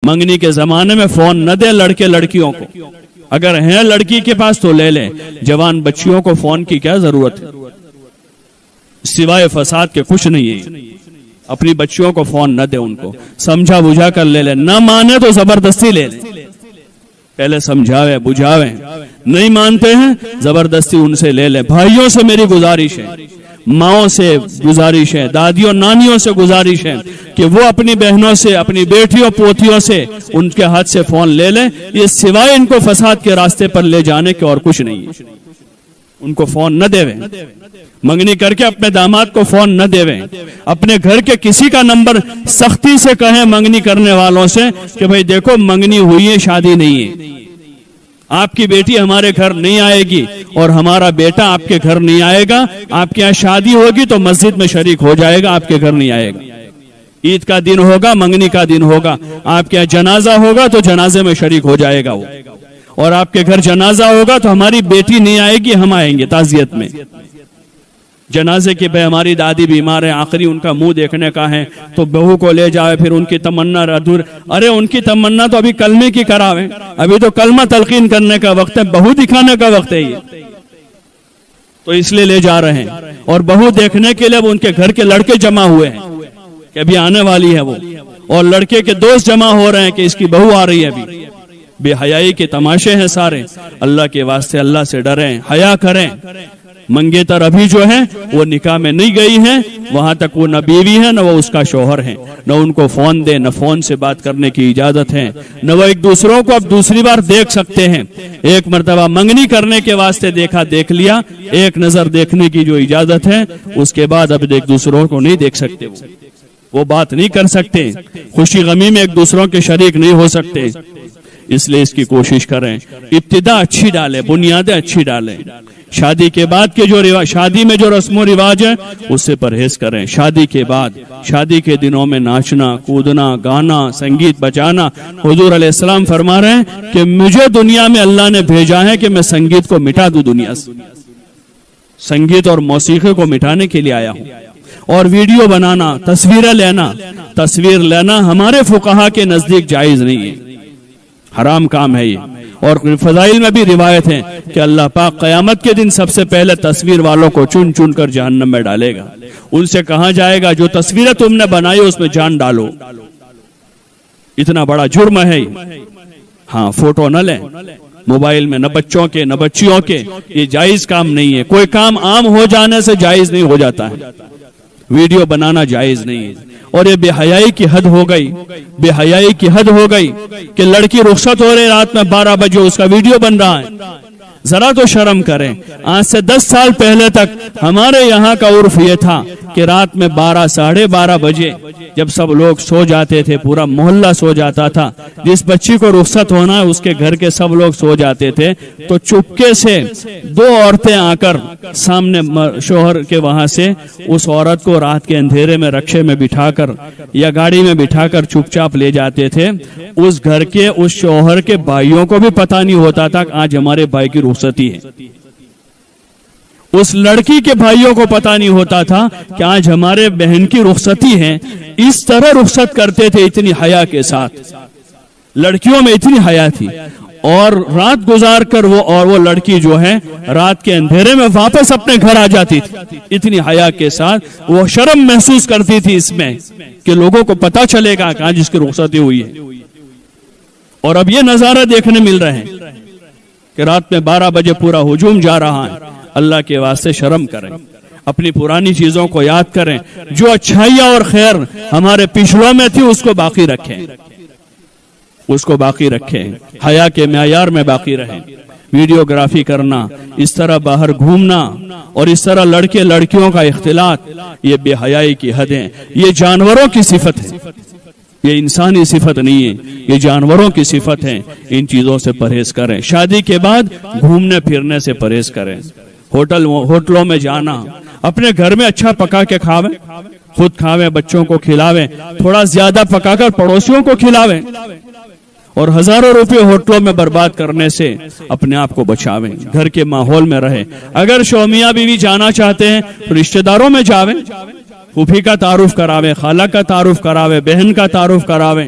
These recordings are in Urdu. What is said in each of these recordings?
منگنی کے زمانے میں فون نہ دیں لڑکے لڑکیوں کو، اگر ہیں لڑکی کے پاس تو لے لیں، جوان بچیوں کو فون کی کیا ضرورت ہے؟ سوائے فساد کے کچھ نہیں ہے۔ اپنی بچیوں کو فون نہ دیں، ان کو سمجھا بجھا کر لے لیں، نہ مانے تو زبردستی لے لیں، پہلے سمجھاوے بجھاوے، نہیں مانتے ہیں زبردستی ان سے لے لیں۔ بھائیوں سے میری گزارش ہے، ماؤں سے گزارش ہے، دادیوں نانیوں سے گزارش ہے کہ وہ اپنی بہنوں سے، اپنی بیٹیوں پوتیوں سے ان کے ہاتھ سے فون لے لیں، یہ سوائے ان کو فساد کے راستے پر لے جانے کے اور کچھ نہیں ہے۔ ان کو فون نہ دے، منگنی کر کے اپنے داماد کو فون نہ دے، اپنے گھر کے کسی کا نمبر سختی سے کہیں منگنی کرنے والوں سے کہ بھئی دیکھو منگنی ہوئی ہے، شادی نہیں ہے، آپ کی بیٹی ہمارے گھر نہیں آئے گی اور ہمارا بیٹا آپ کے گھر نہیں آئے گا، آپ کے یہاں شادی ہوگی تو مسجد میں شریک ہو جائے گا، آپ کے گھر نہیں آئے گا، عید کا دن ہوگا، منگنی کا دن ہوگا، آپ کے یہاں جنازہ ہوگا تو جنازے میں شریک ہو جائے گا وہ، اور آپ کے گھر جنازہ ہوگا تو ہماری بیٹی نہیں آئے گی، ہم آئیں گے تعزیت میں۔ جنازے کے پہ ہماری دادی بیمار ہے، آخری ان کا منہ دیکھنے کا ہے تو بہو کو لے جائے، پھر ان کی تمنا ادھور، ارے ان کی تمنا تو ابھی کلمے کی کراویں، ابھی تو کلمہ تلقین کرنے کا وقت ہے، بہو دکھانے کا وقت ہے یہ، تو اس لیے لے جا رہے ہیں۔ اور بہو دیکھنے کے لیے وہ ان کے گھر کے لڑکے جمع ہوئے ہیں کہ ابھی آنے والی ہے وہ، اور لڑکے کے دوست جمع ہو رہے ہیں کہ اس کی بہو آ رہی ہے ابھی۔ بے حیائی کے تماشے ہیں سارے، اللہ کے واسطے اللہ سے ڈریں، حیا کریں۔ منگیتر ابھی جو ہے وہ نکاح میں نہیں گئی ہے، وہاں تک وہ نہ بیوی ہے نہ وہ اس کا شوہر ہے، نہ ان کو فون دے، نہ فون سے بات کرنے کی اجازت ہے، نہ وہ ایک دوسروں کو اب دوسری بار دیکھ سکتے ہیں۔ ایک مرتبہ منگنی کرنے کے واسطے دیکھا، دیکھ لیا، ایک نظر دیکھنے کی جو اجازت ہے، اس کے بعد اب ایک دوسروں کو نہیں دیکھ سکتے، وہ بات نہیں کر سکتے، خوشی غمی میں ایک دوسروں کے شریک نہیں ہو سکتے۔ اس لیے اس کی کوشش کریں، ابتدا اچھی ڈالیں، بنیادیں اچھی ڈالیں۔ شادی کے بعد کے جو شادی میں جو رسم و رواج ہے اس سے پرہیز کریں۔ شادی کے بعد، شادی کے دنوں میں ناچنا، کودنا، گانا، سنگیت بجانا، حضور علیہ السلام فرما رہے ہیں کہ مجھے دنیا میں اللہ نے بھیجا ہے کہ میں سنگیت کو مٹا دوں دنیا سے، سنگیت اور موسیقی کو مٹانے کے لیے آیا ہوں۔ اور ویڈیو بنانا، تصویر لینا ہمارے فقہا کے نزدیک جائز نہیں ہے، حرام کام ہے یہ۔ اور فضائل میں بھی روایت ہے کہ اللہ پاک قیامت کے دن سب سے پہلے تصویر والوں کو چن چن کر جہنم میں ڈالے گا، ان سے کہا جائے گا جو تصویریں تم نے بنائی اس میں جان ڈالو، اتنا بڑا جرم ہے۔ ہاں، فوٹو نہ لیں موبائل میں، نہ بچوں کے نہ بچیوں کے، یہ جائز کام نہیں ہے۔ کوئی کام عام ہو جانے سے جائز نہیں ہو جاتا ہے، ویڈیو بنانا جائز نہیں ہے۔ اور یہ بے حیائی کی حد ہو گئی، بے حیائی کی حد ہو گئی کہ لڑکی رخصت ہو رہی رات میں 12 بجے اس کا ویڈیو بن رہا ہے، ذرا تو شرم کریں۔ آج سے 10 سال پہلے تک ہمارے یہاں کا عرف یہ تھا کہ رات میں 12 ساڑھے 12 بجے جب سب لوگ سو جاتے تھے، پورا محلہ سو جاتا تھا، جس بچی کو رخصت ہونا ہے اس کے گھر کے سب لوگ سو جاتے تھے، تو چپکے سے 2 عورتیں آ کر سامنے شوہر کے وہاں سے اس عورت کو رات کے اندھیرے میں رکشے میں بٹھا کر یا گاڑی میں بٹھا کر چپ چاپ لے جاتے تھے۔ اس گھر کے اس شوہر کے بھائیوں کو بھی پتہ نہیں ہوتا تھا کہ آج ہمارے بھائی کی رخصتی ہے، اس لڑکی کے بھائیوں کو پتہ نہیں ہوتا تھا کہ آج ہمارے بہن کی رخصتی ہے۔ اس طرح رخصت کرتے تھے، اتنی حیا کے ساتھ، لڑکیوں میں اتنی حیا تھی۔ اور رات گزار کر وہ لڑکی جو ہے رات کے اندھیرے میں واپس اپنے گھر آ جاتی تھی، اتنی حیا کے ساتھ۔ وہ شرم محسوس کرتی تھی اس میں کہ لوگوں کو پتہ چلے گا کہ آج اس کی رخصتی ہوئی ہے۔ اور اب یہ نظارہ دیکھنے مل رہے ہیں کہ رات میں 12 بجے پورا ہجوم جا رہا ہے۔ اللہ کے واسطے شرم کریں، اپنی پرانی چیزوں کو یاد کریں، جو اچھائیاں اور خیر ہمارے پچھڑوں میں تھی اس کو باقی رکھیں، اس کو باقی رکھیں، حیا کے معیار میں باقی رہیں۔ ویڈیوگرافی کرنا، اس طرح باہر گھومنا اور اس طرح لڑکے لڑکیوں کا اختلاط، یہ بے حیائی کی حدیں، یہ جانوروں کی صفت ہے، یہ انسانی صفت نہیں ہے، یہ جانوروں کی صفت ہے۔ ان چیزوں سے پرہیز کریں۔ شادی کے بعد گھومنے پھرنے سے پرہیز کریں، ہوٹلوں میں جانا، اپنے گھر میں اچھا پکا کے کھاویں، خود کھاویں، بچوں کو کھلاویں، تھوڑا زیادہ پکا کر پڑوسیوں کو کھلاویں، اور ہزاروں روپے ہوٹلوں میں برباد کرنے سے اپنے آپ کو بچاویں، گھر کے ماحول میں رہیں۔ اگر شومیاں بیوی جانا چاہتے ہیں تو رشتہ داروں میں جاویں، پھوپھی کا تعارف کراویں، خالہ کا تعارف کراویں، بہن کا تعارف کراویں،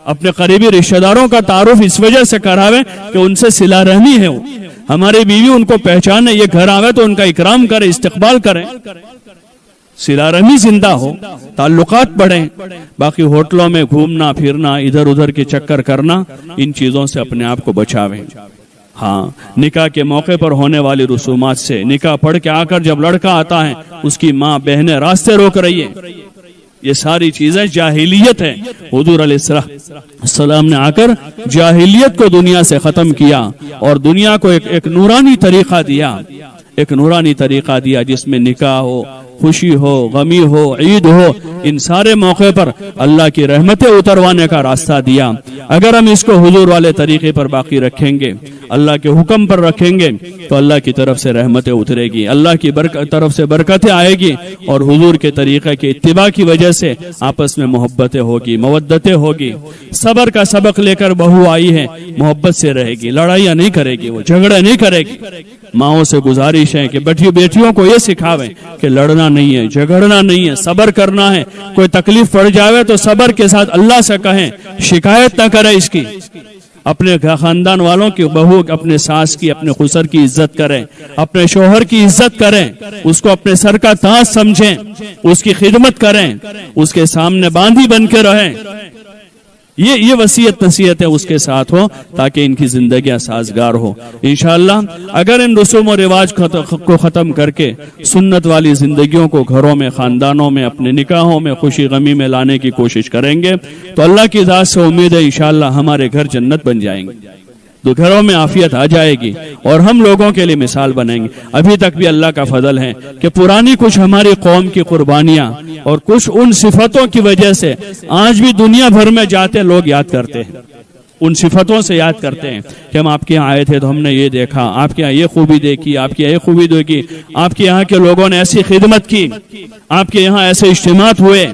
اپنے قریبی رشتہ داروں کا تعارف اس وجہ سے کراویں کہ ان سے صلہ رحمی ہے. ہماری بیوی ان کو پہچانے, یہ گھر آوے تو ان کا اکرام کرے, استقبال کریں, صلہ رحمی زندہ ہو, تعلقات بڑھیں. باقی ہوٹلوں میں گھومنا پھرنا, ادھر ادھر کے چکر کرنا, ان چیزوں سے اپنے آپ کو بچاویں. ہاں, نکاح کے موقع پر ہونے والی رسومات سے, نکاح پڑھ کے آ کر جب لڑکا آتا ہے اس کی ماں بہنیں راستے روک رہی ہے, یہ ساری چیزیں جاہلیت ہے. حضور علیہ السلام نے آ کر جاہلیت کو دنیا سے ختم کیا اور دنیا کو ایک نورانی طریقہ دیا, ایک نورانی طریقہ دیا جس میں نکاح ہو, خوشی ہو, غمی ہو, عید ہو, ان سارے موقع پر اللہ کی رحمتیں اتروانے کا راستہ دیا. اگر ہم اس کو حضور والے طریقے پر باقی رکھیں گے, اللہ کے حکم پر رکھیں گے, تو اللہ کی طرف سے رحمتیں اترے گی, اللہ کی طرف سے برکتیں آئے گی, اور حضور کے طریقے کے اتباع کی وجہ سے آپس میں محبتیں ہوگی, مودتیں ہوگی. صبر کا سبق لے کر بہو آئی ہے, محبت سے رہے گی, لڑائیاں نہیں کرے گی, وہ جھگڑے نہیں کرے گی. ماؤں سے گزارش ہے کہ بیٹیوں کو یہ سکھاویں کہ لڑنا نہیں ہے, جھگڑنا نہیں ہے, صبر کرنا ہے. کوئی تکلیف پڑ جاوے تو صبر کے ساتھ اللہ سے کہیں, شکایت نہ کرے اس کی. اپنے خاندان والوں کی بہو, اپنے ساس کی, اپنے خسر کی عزت کریں, اپنے شوہر کی عزت کریں, اس کو اپنے سر کا تاج سمجھیں, اس کی خدمت کریں, اس کے سامنے باندھی بن کے رہیں. یہ وصیت نصیحت ہے اس کے ساتھ ہو تاکہ ان کی زندگیاں سازگار ہو. انشاءاللہ اگر ان رسوم و رواج کو ختم کر کے سنت والی زندگیوں کو گھروں میں, خاندانوں میں, اپنے نکاحوں میں, خوشی غمی میں لانے کی کوشش کریں گے تو اللہ کی ذات سے امید ہے انشاءاللہ ہمارے گھر جنت بن جائیں گے, تو گھروں میں عافیت آ جائے گی اور ہم لوگوں کے لیے مثال بنیں گے. ابھی تک بھی اللہ کا فضل ہے کہ پرانی کچھ ہماری قوم کی قربانیاں اور کچھ ان صفتوں کی وجہ سے آج بھی دنیا بھر میں جاتے لوگ یاد کرتے ہیں, ان صفتوں سے یاد کرتے ہیں کہ ہم آپ کے یہاں آئے تھے تو ہم نے یہ دیکھا, آپ کے یہاں یہ خوبی دیکھی, آپ کے یہاں یہ خوبی دیکھی, آپ کے یہاں کے لوگوں نے ایسی خدمت کی, آپ کے یہاں ایسے اجتماعات ہوئے,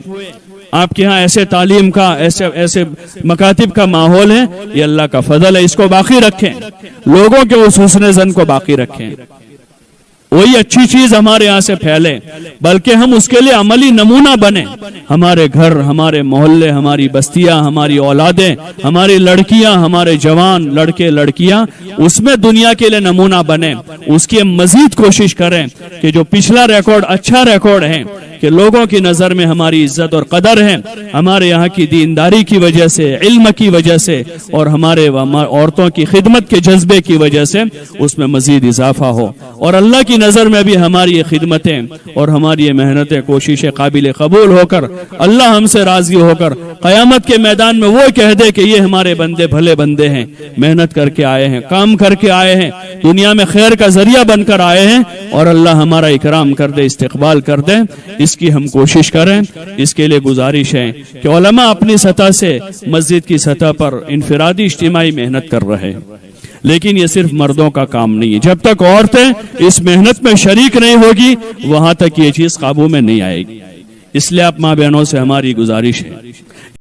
آپ کے ہاں ایسے تعلیم کا, ایسے مکاتب کا ماحول ہے. یہ اللہ کا فضل ہے, اس کو باقی رکھیں, لوگوں کے اس حسن زن کو باقی رکھیں. وہی اچھی چیز ہمارے یہاں سے پھیلے, بلکہ ہم اس کے لیے عملی نمونہ بنیں. ہمارے گھر, ہمارے محلے, ہماری بستیاں, ہماری اولادیں, ہماری لڑکیاں, ہمارے جوان لڑکے لڑکیاں اس میں دنیا کے لیے نمونہ بنیں. اس کی مزید کوشش کریں کہ جو پچھلا ریکارڈ اچھا ریکارڈ ہے, کہ لوگوں کی نظر میں ہماری عزت اور قدر ہے, ہمارے یہاں کی دینداری کی وجہ سے, علم کی وجہ سے, اور ہمارے عورتوں کی خدمت کے جذبے کی وجہ سے اس میں مزید اضافہ ہو. اور اللہ کی نظر میں بھی ہماری یہ خدمتیں اور ہماری یہ محنتیں, کوششیں قابل قبول ہو کر اللہ ہم سے راضی ہو کر قیامت کے میدان میں وہ کہہ دے کہ یہ ہمارے بندے بھلے بندے ہیں, محنت کر کے آئے ہیں, کام کر کے آئے ہیں, دنیا میں خیر کا ذریعہ بن کر آئے ہیں, اور اللہ ہمارا اکرام کر دے, استقبال کر دے. اس کی ہم کوشش کریں. اس کے لیے گزارش ہے کہ علماء اپنی سطح سے مسجد کی سطح پر انفرادی اجتماعی محنت کر رہے ہیں, لیکن یہ صرف مردوں کا کام نہیں ہے. جب تک عورتیں اس محنت میں شریک نہیں ہوگی وہاں تک یہ چیز قابو میں نہیں آئے گی. اس لیے آپ ماں بہنوں سے ہماری گزارش ہے